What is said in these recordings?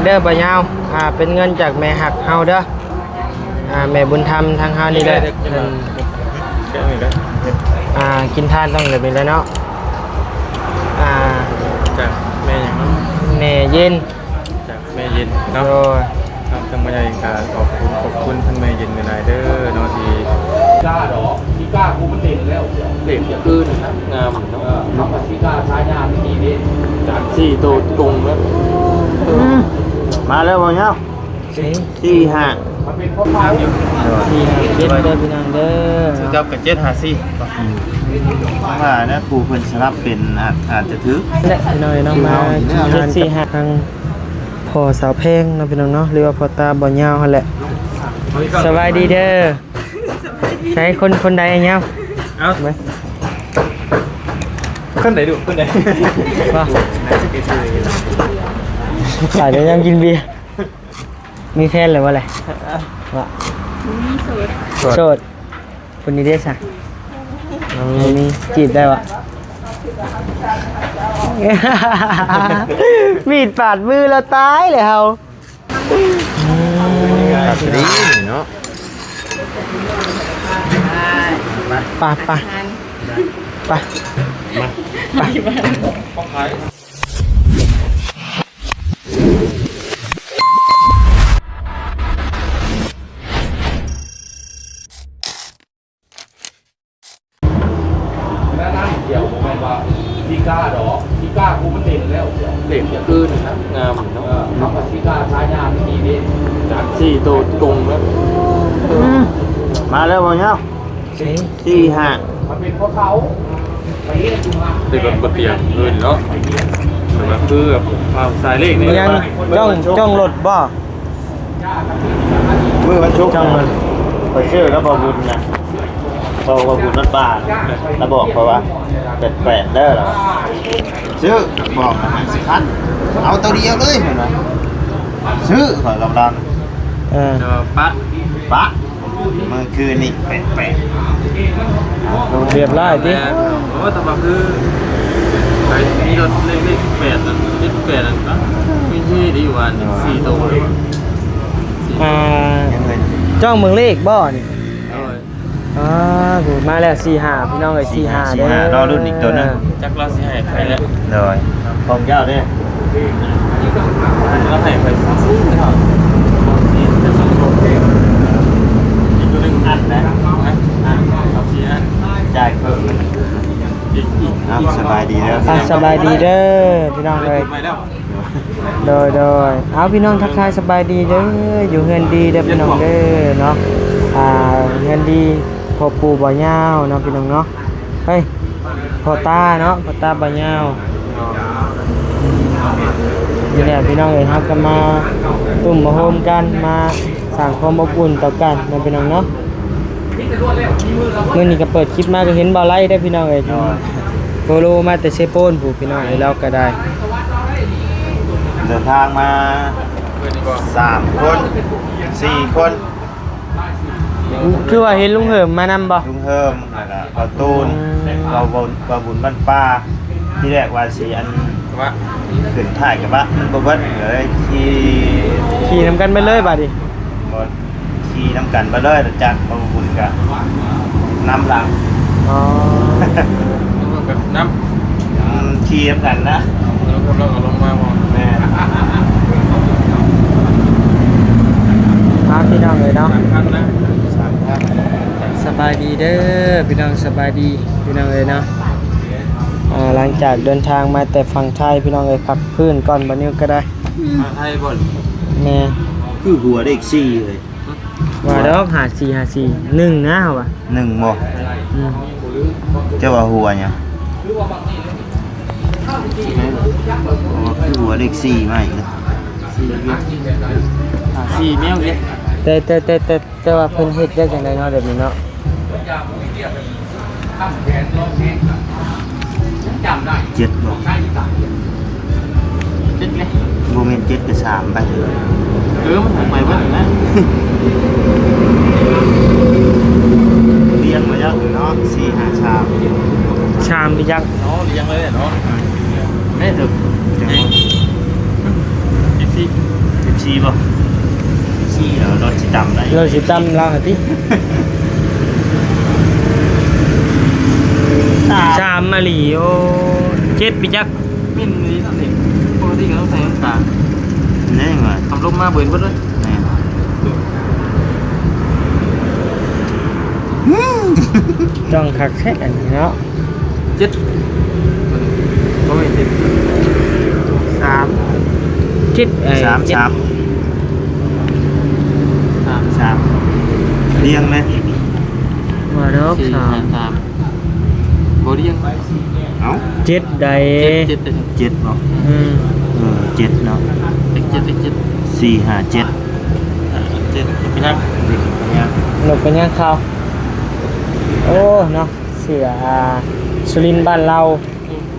เด้อบ่ยาวเป็นเงินจากแม่หักเฮาเด้อแม่บุญธรรมทางเฮานี่แหละกินทานต้องแบบนี้แล้วเนาะจากแม่อย่างนั้นแม่เย็นจากแม่เย็นเนาะครับทั้งบรรยากาศขอบคุณทั้งแม่เย็นในนายเด้อเนาะที่กล้าดอกที่กล้ากูมันเด่นแล้วเด่นขึ้นงามเนาะทำกับที่กล้าใช้งานที่ดีดิจากสี่โตตรงแล้วมาแล้วบ่เนาะสี่ห้ามันเป็นพ่อพายอยู่4 5 7เด้อพี่น้องเด้อกับ7 5 4ว่านะครูเพิ่นสลับเป็นอาจจะถือและพี่น้องน้องมา7 4 5ทางพ่อสาวเพลงเนาะพี่น้องเนาะหรือว่าพ่อตาบ่ยาวหั่นแหละสบายดีเด้อใช้คนใดยาวเอาไหมขึ้นไหนดูขึ้นไหนว่าสายเดี๋ยวยังกินเบียร์มีแฟนหรือว่าอะไรว่าโสดคนนี้ได้สักมีจีบได้วะมีดปาดมือเราตายเลยเฮาดีเนาะป่ะเดี๋ยวผมบอกว่าที่กล้าดอกที่กล้ากูมันเด่นแล้วเด่นขึ้นงามเนาะทำกับที่กล้าใช้งานที่ดีดิจากสี่โตตรงแล้วมาแล้วบ่เนาะสี่ห้ามันเป็นเพราะเขาไปเรียนดูมาเป็นแบบเปลี่ยนเงินเนาะแบบคือแบบความสายเลขนี่ยังจ้องรถบ่มือมันชุกจังมันไปชื่อแล้วบ่บุญนะบ่บุญนั่นป่าแล้วบอกเพราะว่าแปดเด้อเหรอซื้อบอก10,000เอาตัวเดียวเลยเหมือนว่าซื้อขอกำลังปะเมื่อคืนนี่แปดเรียบร้อยดิเพราะว่าแต่ว่าคือไอ้นี่รถเลข8นั่น78นั่นก็ไม่ใช่ดีกว่า4โตจ้องเมืองเลขบ่นี่มาแล้ว4-5พี่น้องเอ้ย4-5เด้อรอรุ่นอีกตัวนึงจักเราสิให้ใครแล้วเลยของเจ้าเด้เราให้ไปซื้อเนาะอีกตัวนึงอันนะเอาสิอันจ่ายเพิ่มอีกสบายดีเด้อสบายดีเด้อพี่น้องเอ้ยโดยเอาพี่น้องทักทายสบายดีเด้ออยู่เฮือนดีเด้อพี่น้องเด้อเนาะเฮือนดีพ่อปู่บ่ยาวเนาะพี่น้องเนาะเฮ้ยพ่อตาเนาะพ่อตาบ่ยาวนี่แหละพี่น้องเอ้ยครับก็มาตุ่มมาโฮมกันมาสร้างความอบอุ่นต่อกันเนาะพี่น้องเนาะมื้อนี้ก็เปิดคลิปมาก็เห็นบ่ไล่ได้พี่น้องเอ้ยโปโลมาแต่เซโปนผู้พี่น้องเอ้ยเราก็ได้เดินทางมา3 คน4 คนคือว่าเห็นลุงเหิมมานำบ่ลุงเฮิมแล้วก็ตูนเราบุญบ้านป้าที่แรกว่าสิอันว่าขึ้นถ่ายกับบ้านมันบ่เบิดเลยขี่นำกันไปเลยบัดนี้บ่ขี่นำกันไปเลยจากเราบุญก็นำหลังกับน้ำขี่นำกันนะเราก็ลงมาบ่แม่พี่น้องเลยเนาะ3,000นะสบายดีเด้อพี่น้องสบายดีพี่น้องเลยเนาะหลังจากเดินทางมาแต่ฝั่งไทยพี่น้องเลยพักพื้นก่อนบัดนี้ก็ได้ไทยบ่แม่คือหัวเลข4เลยว่าดอก5451นะว่ะ1บ่เจ้าว่าหัวเนี่ยคือหัวเลข4มาอีกนะ4แมวเด้แต่ว่าเพิ่นเฮ็ดได้จังได๋เนาะแบบนี้เนาะ7บ่บ่แม่น7กับ3ไปมันไปเบิดนะเรียงมายักเนาะ4 5ชามพี่ยักษ์เนาะเลี้ยงเลยเนาะแม่ถึกอีกสิ ซีบ่ซีแล้วรถสิดำได้ เราสิตำเราหาติสามมาลีโอเจ็ดปีจัก มิ้นนี่นั่นเองปกติก็ต้องใส่น้ำตาล แน่ว่า ทำลมมาเบิ่นเพิ่นเลย แน่ จ้องคักแท้อันนี้เนาะ เจ็ดบ่แม่นเจ็ดสาม เจ็ดไอ้ สาม เจ็ด สาม สาม สามเรียงไหม มาดอก สี่ สาม สามบ่เรียง เอ้า เจ็ดใด เจ็ดเจ็ด เจ็ดบ่ เจ็ดเนาะ เจ็ดเจ็ดเจ็ด สี่ห้าเจ็ด เจ็ดเป็นยัง เด็กเนี่ย หลบเป็นยังเขาโอ้เนาะเสือสุรินทร์บ้านเรา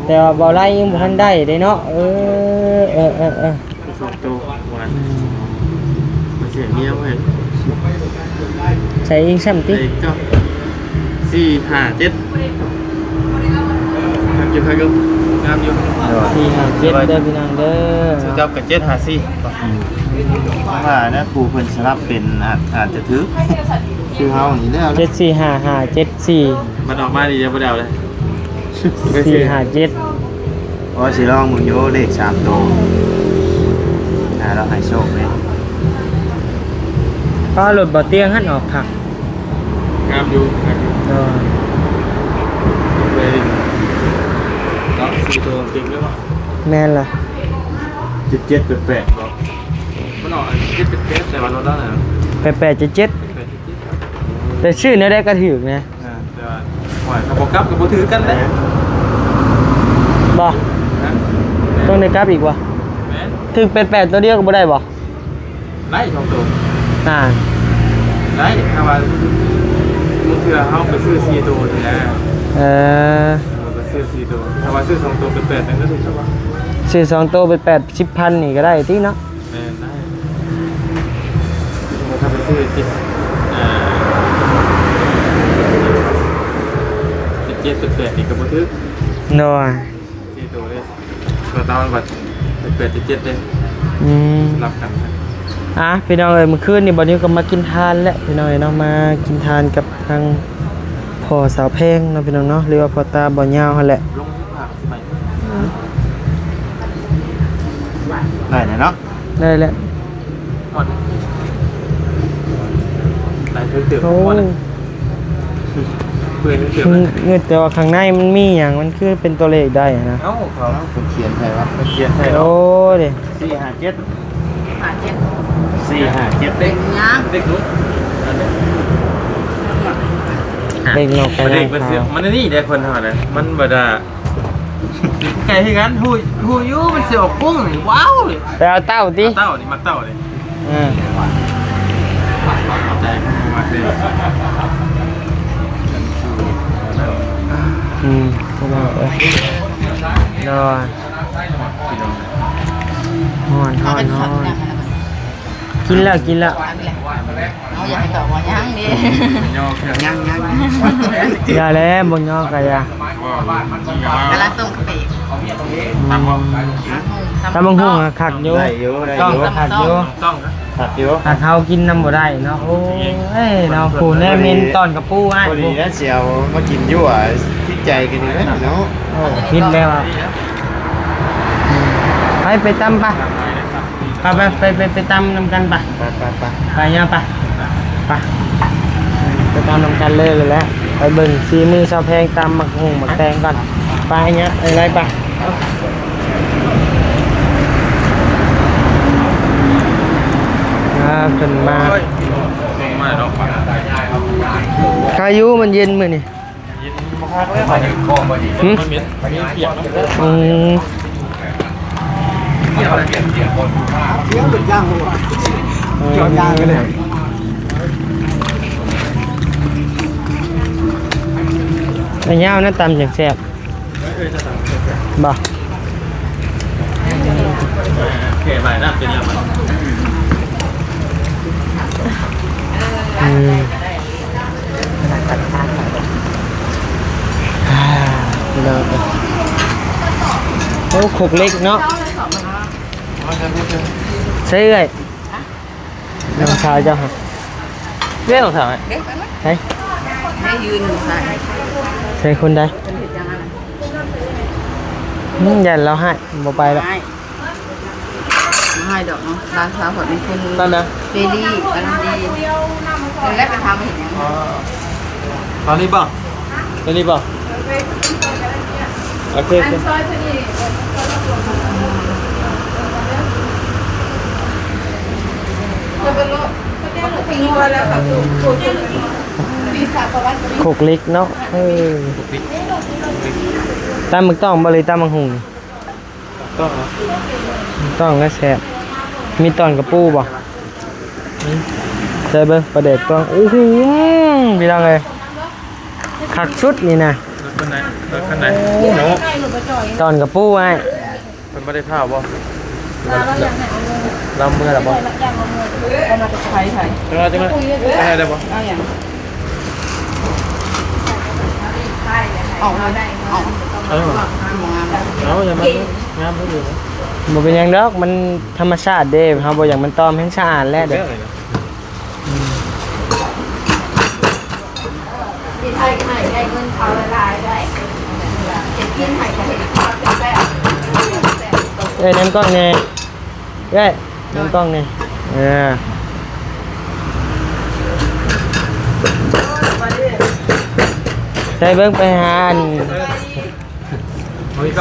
แต่ว่าบ่ไล่ยังบ่ทันได้เด้เนาะเออ สองตัววันมาเสียเมียเว้ย ใส่เองซ้ำติ เด็กก็สี่ห้าเจ็ดครับอยู่ครับอยู่งามอยู่ สี่ห้าเจ็ดเด้อพี่น้องเด้อ ซื้อกับกับเจ็ดหาสี่ ว่านะครูเพิ่นสลับเป็นอาจจะถือชื่อเฮานี่แล้ว เจ็ดสี่ห้าห้าเจ็ดสี่ มันออกมาดีจะไม่เดาเลย สี่ห้าเจ็ด ว่าสิลองมึงโยเลข3ตัวเราให้โชคเลย ก็หลดบ่เตียงหันออกค่ะ งามอยู่งามอยู่ เออ ไปก็สี่ตัวจริงหรือเปล่า แม่นล่ะ 7 8 บอกมันออกเจ็ดเป็นเจ็ดแต่วันนู้นแล้วนะ แปดเจ็ดเจ็ด เป็นเจ็ด แต่ชื่อเนี่ยได้กระถือนะ แต่ว่าหอยกับโปรกับกับโปรถือกันเลย บ่ นะ ต้องได้กลับอีกวะ แม่น ถึงแปดตัวเดียวก็บ่ได้บ่ ไล่สองตัว อ่า ไล่ถ้าว่ามึงเถื่อเขาไปซื้อสี่ตัวทีนะ เออ ไปซื้อสี่ตัวถ้าว่าซื้อสองตัวเป็นแปดนั่นก็ถือว่า ซื้อสองตัวเป็น80,000นี่ก็ได้ติเนาะ แม่นได้ถ้าไปซื้อจิตเจ็ดเป็นแปดนี่ก็โปรถือ เนาะ สี่ตัวเลยตัวตามันบัดเป็นแปดเจ็ดเลย อืม รับกันนะ พี่น้องเอ้ยเมื่อคืนนี่บ่นี้ก็มากินทานแล้วพี่น้องเอ้ยเนาะมากินทานกับทางพ่อสาวแพงเนาะพี่น้องเนาะหรือว่าพ่อตาบ่ยาวหั่นแหละ ลงที่ผักสมัย ได้เนาะ ได้แล้ว ก่อนหลายเถื่อน โอ้ ก่อนนะเพื่อนเถื่อน เงือกแต่ว่าข้างในมันมีหยังมันคือเป็นตัวเลขได้อะนะ เอ้าเขา ผมเขียนให้ว่า เขียนใส่เรา โอ้เด้ 4 5 7 4 5 7 เด็กเด็กรู้ เด็กนอกไป เด็ก น มัน อก เสีย เขา มันนี่เด็กคนเท่านั้นมันบดาไก่ที่งั้นหูยูมันเสียออกกุ้งนี่ว้าวเลย ไปเอาเต้าติ เต้านี่มักเต้าเลย อ่า ใจมากเลย พี่น้องเอ้ยนอนนอนกินแล้วเอาอยากให้ต่อมายังดิ ย่อแค่ ยัง อย่าแล้วบ่ยอกกะอย่าก ำลังต้มกะปิ ตำบักหุ่งอะคักอยู่ ได้อยู่ได้ ต้อง อยู่ คักอยู่ ต้องครับ ตัดอยู่ ถ้าเขากินน้ำบ่ได้เนาะโอ้ยเนาะผู้แน่มินตอนกับปูอ้าย พอดีนะเสียวมากินอยู่อ่ะที่ใจกันนี่เนาะ โอ้กินแล้วอะไปตำปะไปตำนำกันปะ ไป ไปเนี่ยปะไปตำนำกันเลยแหละไปเบิ่งซีมือชาวแพงตำหมักหุ่งหมักแตงก่อนไปเนี่ยอะไรปะขึ้นมา ลงมาดอก พายุมันเย็นมื้อนี่ มันมีเปียก อืมไอ้ย่าวนั่นตำอย่างแซ่บบ่ เขี่ยใหม่น่าเป็นยังไง เราโอ้ขกเล็กเนาะใช่เลย น้องชายเจ้าฮะ เรื่องของถาม เด็กไปไหม ใช่ ไม่ยืนใส่ ใช่คนใด เป็นเห็ดยังไง ยันเราให้บ่ไปแล้ว ไม่ดอกเนาะร้านสาวผลเป็นคน นั่นนะ เฟรดี้อารมณ์ดีแรกไปทำเห็นยัง ตอนนี้ป่ะตอนนี้ป่ะโอเคโอเค โคกเล็กเนาะตามมึกต้องบ่เลยตามมังหุง ต้องนะ ต้องก็แซ่บมีตอนกระปูบ่ใช่เบิ่งประเด็ดต้องโอ้โหพี่น้องเอ้ยคักสุดนี่นะ รถคันไหนรถคันไหนหนู ตอนกระปูไว้ มันไม่ได้ผ้าบ่เราเมื่อหรอบ่ เอามาจะใช้ใช้ จังไงอะไรได้บ่ เอาอย่างออกมาได้ออก เอาหรอ มองงามแล้ว เอาอย่ามันงามเพิ่งอยู่นะ บ่เป็นหยังดอกมันธรรมชาติเด้เฮาบ่อยากมันตอมแห้งสะอาดแล้วเด้อ ที่ไทยได้เงินเขาลายได้เห็นกินไทยจะเห็นความเป็นแบบ เอ้ยน้ำกล้องแน่เอ้ยน้ำกล้องแน่ใส่เบิ่งไปหาอัน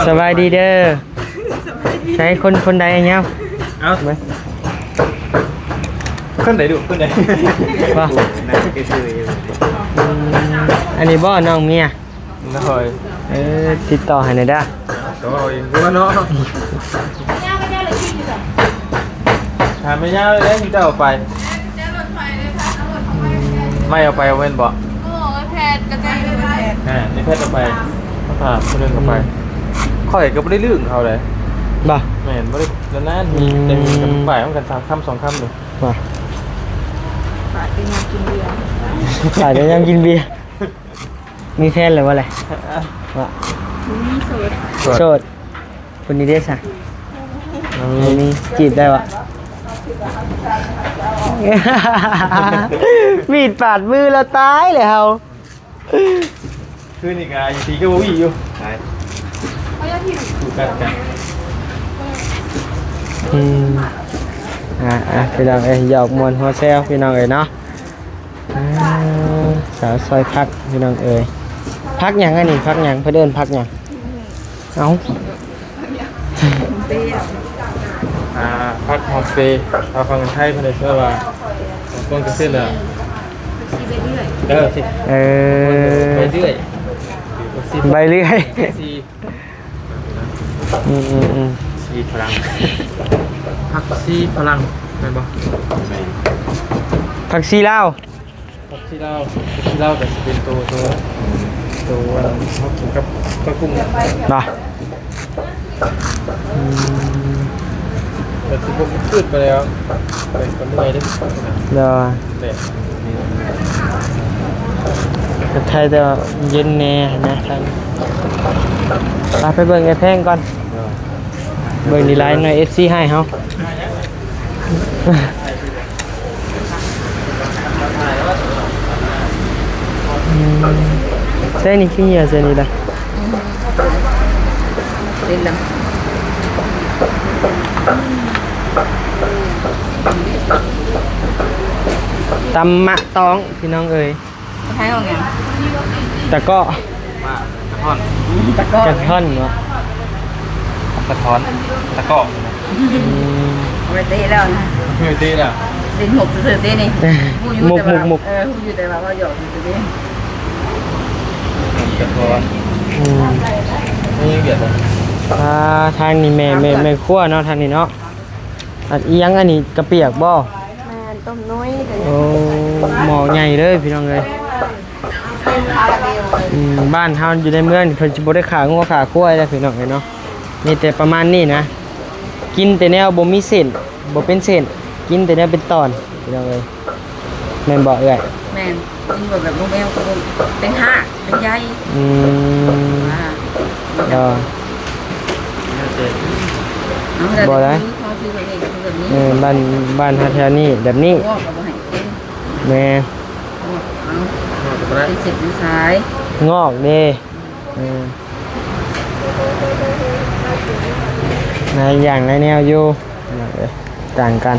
สบายดีเด้อใช้คนใดเงี้ย เอา ไหม ขึ้นไหนดูขึ้นไหน ว่าอันนี้บ่น้องเมีย นะคอย ติดต่อให้หน่อยเด้อ ตัวเองกูว่าเนาะถามไม่ยากเลยที่จะเอาไปไม่เอาไปเอาเว้นบ่ แพทย์กระจายเลยแพทย์ นี่แพทย์เอาไปเขาถามคนนึงเอาไปข่อยก็ไม่ได้ลื่นเขาเลย บ่ ไม่เห็นไม่ได้แล้วนั่นเต็มกับฝ่ายต้องกัน3 คำ 2 คำเลย บ่ ขาดเป็นงานกินเบียร์ ขายได้ยังกินเบียร์มีแฟนหรือว่าอะไรว่า มีโสด โสดคนนี้ได้สักมีจีบได้วะ มีดปาดมือเราตายเลยเฮา คือนี่ไงตีก็วิ่งอยู่ใช่ถูกกัน พี่น้องเอ้ยหยอกมวนหัวแซวพี่น้องเอ้ยเนาะสาวซอยพักพี่น้องเอ้ยพักหยังอันนี้พักหยังเพื่อเดินพักหยังเอ้า พักฮอมสเตย์เราฟังกันไทยภายในเชื่อว่าต้นกระเซ็นเลยสิไปเรื่อย ใบเลื่อย ซี อืม ซีพลังพักซีพลังเป็นบ่ ผักชีลาว พักซีเล่าแต่เป็นตัวเขากินกับกุ้ง บ่ แต่สิบกขึ้นไปแล้วไปคนเมื่อยได้ เดี๋ยว แต่ จะไทยจะเย็นแน่นะท่านไปเบิ่งไอ้แพงก่อนเบิ่งดีไลน์หน่อย FC ให้เฮาเส้นนี้ขี้เหนียวเส้นนี้ละ เล่นแล้ว ตำมะตองพี่น้องเอ้ย ใช้ของไง แต่ก็ มากระท่อน ตะก้อก ระท่อนวะ กระท้อนตะกอก ไม่เตะแล้วนะ ไม่ตีแล้ว เล่นหกเสือเต้นี่ มุกมุก พูดอยู่แต่ว่าก็หยอกอยู่ตัวนี้ กระท้อนนี่เบียดเลย ทางนี้แม่ขั้วเนาะทางนี้เนาะอันอียังอันนี้กระเปียกบ่ แม่ต้มน้อยแต่ โอ้หมอใหญ่เลยพี่น้องเอ้ย คาราเมล บ้านเฮาอยู่ในเมืองเพิ่นสิบ่ได้ขางัวขาควายแล้วพี่น้องเอ้ยเนาะมีแต่ประมาณนี้นะกินแต่แนวบ่มีเส้นบ่เป็นเส้นกินแต่แนวเป็นตอนพี่น้องเอ้ยแม่นบ่เอ้ย แม่กินแบบลูกแมวก็เป็นห้าเป็นใย บ่ได้ เขาซื้อแบบนี้ก็ซื้อ แบบนี้ บ้านแถวนี้แบบนี้ งอกกับบ่ให้เป็น แม่ เอาเป็นเสร็จเป็นสาย งอกเด้นายอย่างนายแนวอยู่ต่างกัน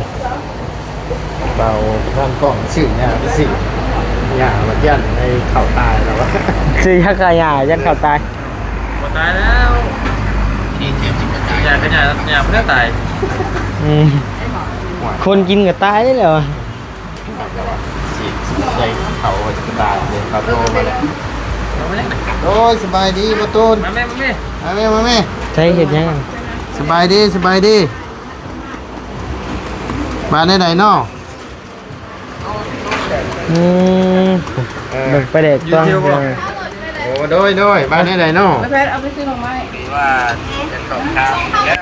เบาข้างกล้องชื่อเนี่ยสิอย่ามายันในเข่าตายแล้ววะ ซื้อยักษ์กระยายันเข่าตาย หมดตายแล้วอยากขยายอยากไม่ได้ตาย คนกินก็ตายได้แล้ว สิใจเขาจะตายเลยเขาโทรมาแล้ว เอาไหม โอ้ยสบายดีประตูน มาแม่ มาแม่ ใช้เห็ดยัง สบายดีมาได้ไหนเนาะ เบิกไปเด็กต้อง โอ้โดยมาได้ไหนเนาะ ไม่แพ้เอาไปซื้อหน่อไม้ ว่าจะตอบข้าวแล้ว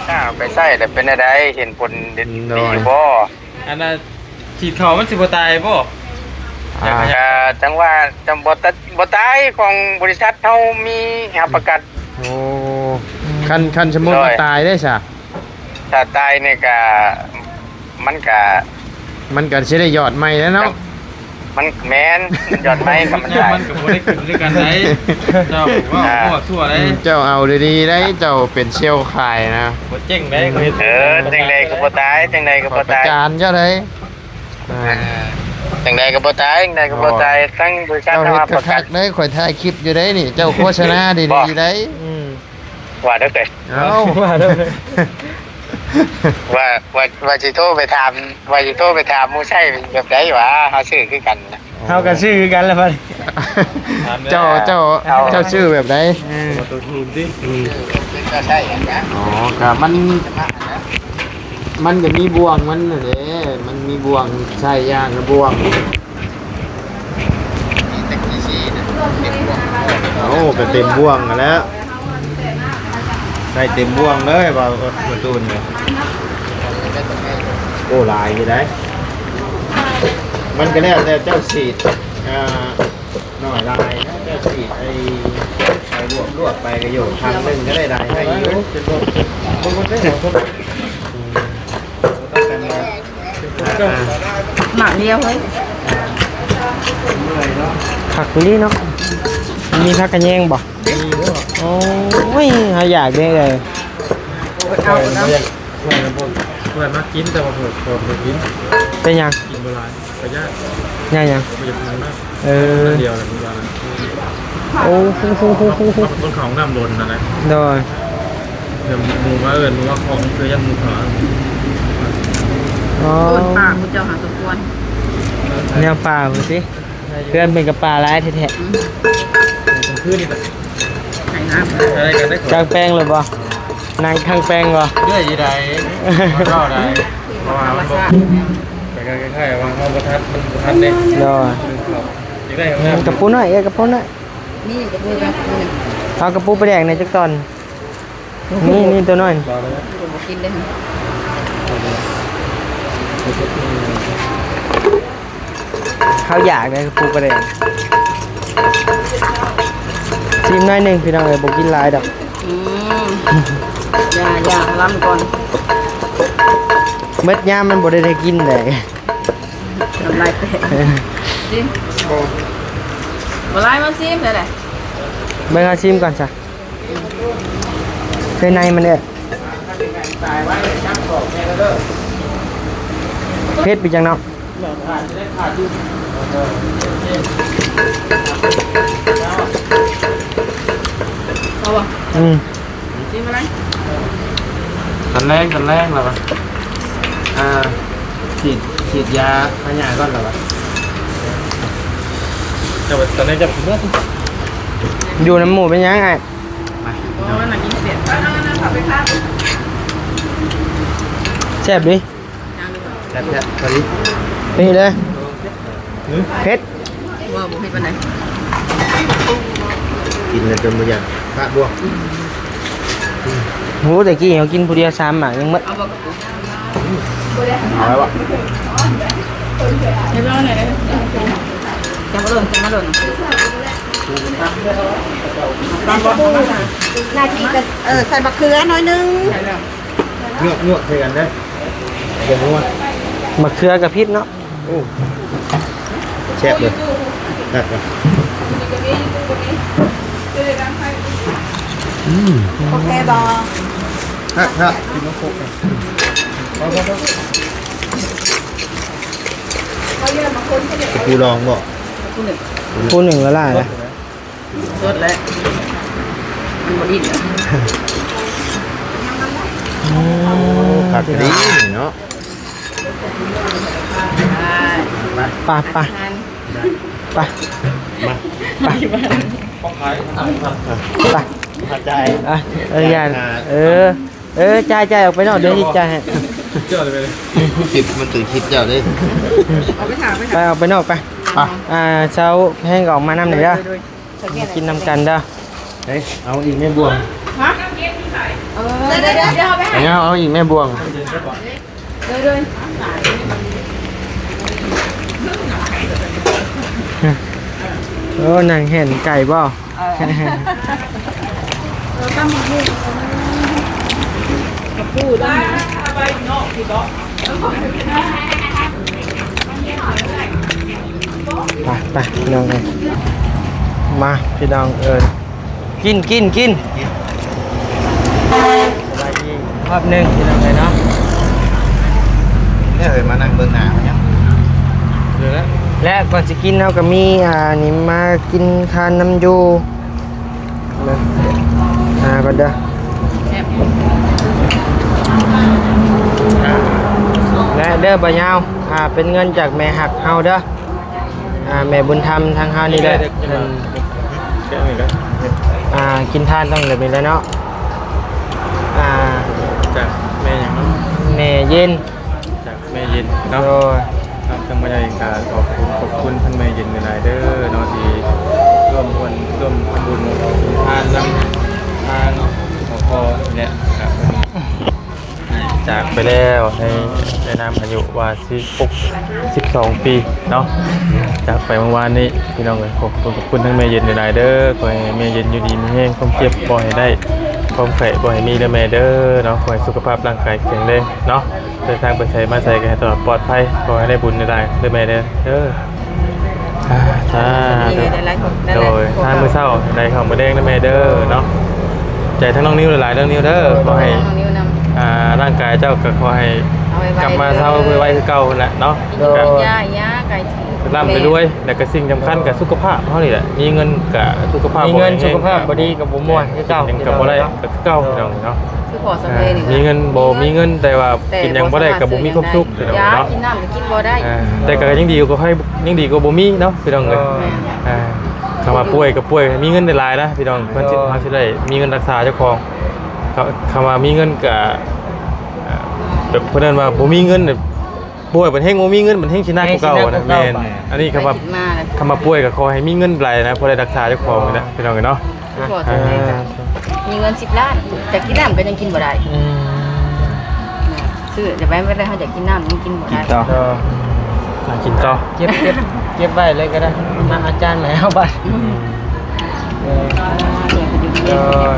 ข้าวไปใส่แต่เป็นอะไรเห็นผลดีบ่ อันน่ะฉีดเขามันสิบ่ตายบ่อยากขยาย จังว่าจังบ่ตายของบริษัทเขามีหาประกัน โอ้คันสมมุติว่าตายได้ซะ ถ้าตายเนี่ยก็มันก็ มันก็สิได้ยอดใหม่แล้วเนาะ มันแม่นยอดไม้กับมัน เนี่ย ได้ มันก็บ่ได้ขึ้นด้วยกันได้เจ้าว่ามั่วทั่วเลย เจ้าเอาดีๆได้เจ้าเป็นเชี่ยวขายนะ บ่เจ๊งได้ก็เฮ็ด จังใดก็บ่ตายจังใดก็บ่ ประ ตาย จานเจ้าได้อ่า จังใดก็บ่ตายจังใดก็บ่ตายทั้งบริษัท เจ้า เขา เฮ็ด หาประกั คั น กๆเลยข่อยถ่ายคลิปอยู่ได้นี่ เจ้าโฆษณาดีๆได้ ว่าเด้อเกิด เอ้า ว่าเด้อ ว่าสิโทรไปถามหมู่ใช่แบบใดวะเฮาซื้อคือกันนะ เฮากันชื่อกันแล้วพัด เจ้าชื่อแบบไหน บ่ตัวทุนติ ก็ใช่อย่างนั้น อ๋อครับมันจะมีบ่วงมันน่ะเด้มันมีบ่วงใช่ย่างนะบ่วง มีแต่กี่ชีนะเก็บพวก โอ้ก็เต็มบ่วงกันแล้วใส่เต็มบ่วงเลยบ่ประตูนเนี่ยโอ้หลายอยู่ได้มันก็แล้วแต่เจ้าสีดหน่อยลายนะเจ้าสีดไอ้รวบไปก็อยู่ทางนึงก็ได้ลายให้อยู่ หมักเดียวเฮ้ย ผักนี่เนาะมีผักกระแยงบ่โอ้ยหาอยากได้เลย เอาเนาะ เพื่อนมากินแต่ว่าเพิ่นบ่กิน เป็นยัง กินบ่หลายก็ยาก ยัง บ่อยากกินมาก เ เดียวเลยว่า โอ้โห ต้นของน้ำโดนนั่นแหละ โดย เดี๋ยวหมูว่าหมูว่าของคือยันหมูขา อ๋อ โอนปากคุณเจ้าหาสมควร แนวป่าดูสิเพื่อนเป็นกับป่าร้ายแท้ คือนี่แหละ ไข่น้ำ อะไรกันได้ ๆกลางแปลงเลยบ่นางข้างแปลงบ่ เรื่อยยี่ใดรอได้เพราะว่ามันบอกแต่ก็คล้ายๆว่าเขาประทัดมันประทัดเนี่ย โดย อยากได้ของ กระปุ้นหน่อยกระปุ้นหน่อย นี่กับมือกับมือ เอากระปุ้นไปแดกในจักตอนนี่ตัวน้อย รอเลย ผมกินได้ เขาอยากเลยกระปุ้นไปแดกชิมหน่อยหนึงพี่น้องเลยบ่กินหลายดอก อย่าล้ำก่อน เม็ดยามมันบ่ได้กินเลย ทำลายแตกซิมบ่ลายมาซิมได้แหละ เบิ่งเอาชิมก่อนจ้ะเคยในมันเนี่ยเผ็ดไปจังเนาะ เอาบ่ ซิมอะไร กันแรงเหรอวะฉีดยาขยายก่อนเหรอวะจะไปตอนนี้จะเมื่อ อยู่น้ำหมูเป็นยังไง โอ้น่ากินเสียเอาไปครับ แซ่บดิ แซ่บๆตอนนี้ นี่เลยเผ็ด ว่าบ่ให้ปานใด กินกันจนบ่อยากพระบ่วง โหแต่กี้เขากินผู้เดียวซ้ำอ่ะยังหมด เอาบ่กับกู เอาไว้บ่ เรียบร้อยเลยจะมาหล่นตามบ่ นาทีก็ใส่มะเขือหน่อยนึง เงือกใส่กันเด้อ เดี๋ยวว่า มะเขือกับพริษเนาะ โอ้แซ่บเลยตัดก่อน โอเคบอ ฮะกูลองบ่ ผู้หนึ่งละลายนะ สดแล้วมันบดิ้น ขัดดีเนาะ ไปไป ไป มา ไป ต้องขายอาหารครับ ไป ขัดใจ อ่ะอย่าจ่ายออกไปนอกเดี๋ยวจ่ายให้ เจ้าเลยไปเลย คิดมันตื่นคิดเจ้าดิ ไปออกไปนอกไป เช้าแห้งออกมาน้ำหนึ่งเด้อกินน้ำกันเด้อ เฮ้ยเอาอีกแม่บวง เดี๋ยวไปหา เอาอีกแม่บวง เลย โอ้นางเห็นไก่บ่ ไปพี่น้องเลยมาพี่น้องกินสบายดีรอบหนึ่งพี่น้องเลยเนาะ เนี่ยเคยมานั่งเบิ่งหน้ามั้ย เดี๋ยวนะ และก่อนจะกินเราก็มีนี่มากินทานน้ำยูก็เด้อและเด้อบะยาวเป็นเงินจากแม่หักเฮาเด้อแม่บุญธรรมทางเฮานี่เด้อ แค่นี้แล้ว กินทานต้องแบบนี้แล้วเนาะจากแม่อย่างนั้น แม่เย็น จากแม่เย็น โด เนาะ ย ครับทางบรรยากาศขอบคุณท่านแม่เย็นหลายเด้อเนาะที่ร่วมทำบุญทานนำทางพอเนี่ยครับวันนี้จากไปแล้วในนามอายุว่า12 ปีเนาะจากไปเมื่อวานนี้พี่น้องเลยขอบคุณทั้งแม่เย็นหลายเด้อขอให้แม่เย็นอยู่ดีมีแห้งความเจ็บบ่ให้ได้ความไข้บ่ให้มีเด้อแม่เด้อเนาะขอให้สุขภาพร่างกายแข็งแรงเนาะเดินทางไปใส่มาใส่กันให้ตลอดปลอดภัยขอให้ได้บุญได้เด้อแม่เด้อสาธุโดยทานมื้อเช้าได้ข้าวมื้อแดงเด้อแม่เด้อเนาะใจทั้งน้องนิ้วหลายๆเรื่องนิ้วเด้อขอให้ร่างกายเจ้าก็ขอให้กลับมาเท่าไว้คือเก่าแหละเนาะ ย่าไก่ถือ ร่ำไปด้วยแต่ก็สิ่งสำคัญกับสุขภาพเท่านี้แหละมีเงินกับสุขภาพ มีเงินสุขภาพบ่ดีกับบ่ม่วนคือเก่า ยังกับบ่ได้กับเก่าเนาะ คือพอสำเร็จ มีเงินบ่มีเงินแต่ว่ากินยังบ่ได้กับบ่มีความสุขเนาะ กินน้ำกินบ่ได้ แต่ก็ยังดีกว่าให้ยังดีกว่าบ่มีเนาะพี่น้องเอ้ยคำว่าป่วยกับป่วยมีเงินได้หลายนะพี่น้องเพิ่นสิได้มีเงินรักษาเจ้าของคำว่ามีเงินกับแบบเพิ่นว่าบ่มีเงินป่วยเป็นเฮงบ่มีเงินเป็นเฮงสิหนักกว่าเก่านะแม่นอันนี้คำว่าป่วยก็ขอให้มีเงินหลายนะพอได้รักษาเจ้าของนะพี่น้องเนาะ คือพอสำเร็จมีเงิน10 ล้านแต่กินน้ำก็ยังกินบ่ได้ซื้อเดี๋ยวไปไม่ได้เขาจะกินน้ำยังกินบ่ได้ กินต่อ เก็บไว้เลยก็ได้มาอาจารย์ไหนเอาไป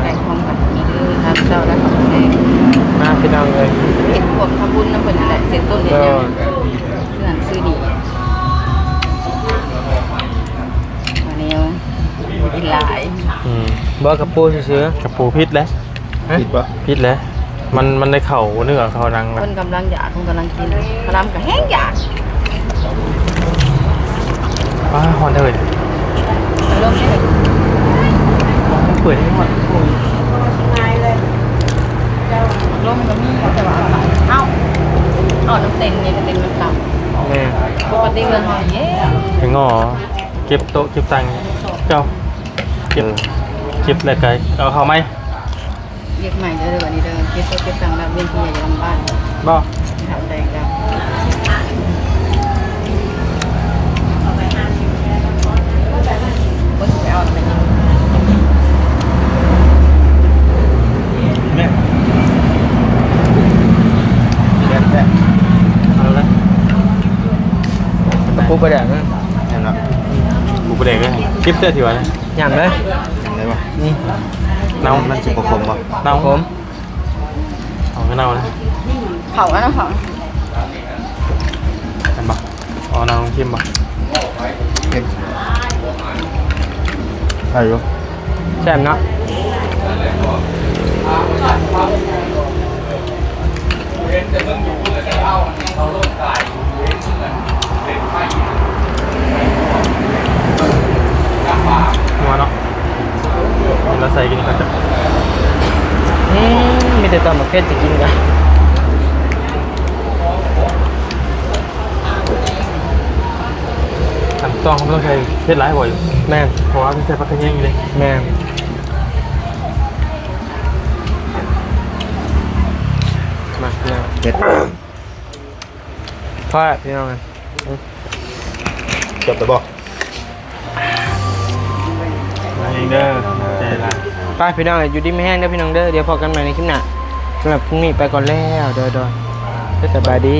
แต่ความกันนี่คือทำเจ้าแล้วของแม่ มาพี่น้องเลย เก็บพวกทำบุญน้ำเพิ่นนั่นแหละเสร็จต้นเดือนยังเพื่อนซื้อดีวันนี้กินหลาย บ่กับปูซื้อ กับปูพิษแล้ว ผิดปะ พิษแล้วมันได้เข่าเนื้อเขานัง คนกำลังอยากคนกำลังกินกำลังก็แห้งอยาก ว้าหอนเลย เริ่มเลย เปิดให้หมด ร่มมันมีแต่ว่าเอาน้ำเต็งเนี่ยน้ำเต็งมันต่ำ แม่ ปกติเงินหอยเย้ ไอ้งอเก็บโต๊ะเก็บตังค์เจ้าเก็บอะไรไกลเอาเขาไหม เรียกใหม่เด้อวันนี้เด้อเก็บตัวเก็บตังค์แบบเวียนที่ใหญ่ลำบ้าน บ่ ทำแดงจ้ะว่าจะเอาอะไรกิน แม่แซ่ เอาละ ปูประเดี๋ยวนะ เห็นเนาะ กูไปเด็กเลยคลิปเต้ทีวะเนี่ย หยำเลย ได้ปะ นี่ เน่า มันสิบกว่าคมปะ เน่า ผม เอาไม่เน่านะ เผาแล้วนะเผา ค็มป่ะ เห็นใช่อยู่ แซ่บเนาะ นัวเนาะเราใส่กินกันจ้ะ มีแต่ตอนมาเพชรจะกินกัน ต้องเขาไม่ต้องใช้เพชรร้ายบ่อยอยู่ แม่น เพราะว่าเป็นใส่ผักกระเทียมอยู่เลย แม่นมาพี่น้อง เห็ด พ่อพี่น้องกัน จบแต่บอก มาเองเด้อใจละ ไปพี่น้องอยู่ดีไม่แห้งเด้อพี่น้องเด้อเดี๋ยวพอกันใหม่ในคลิปหน้าสำหรับพรุ่งนี้ไปก่อนแล้วเด้อสบายดี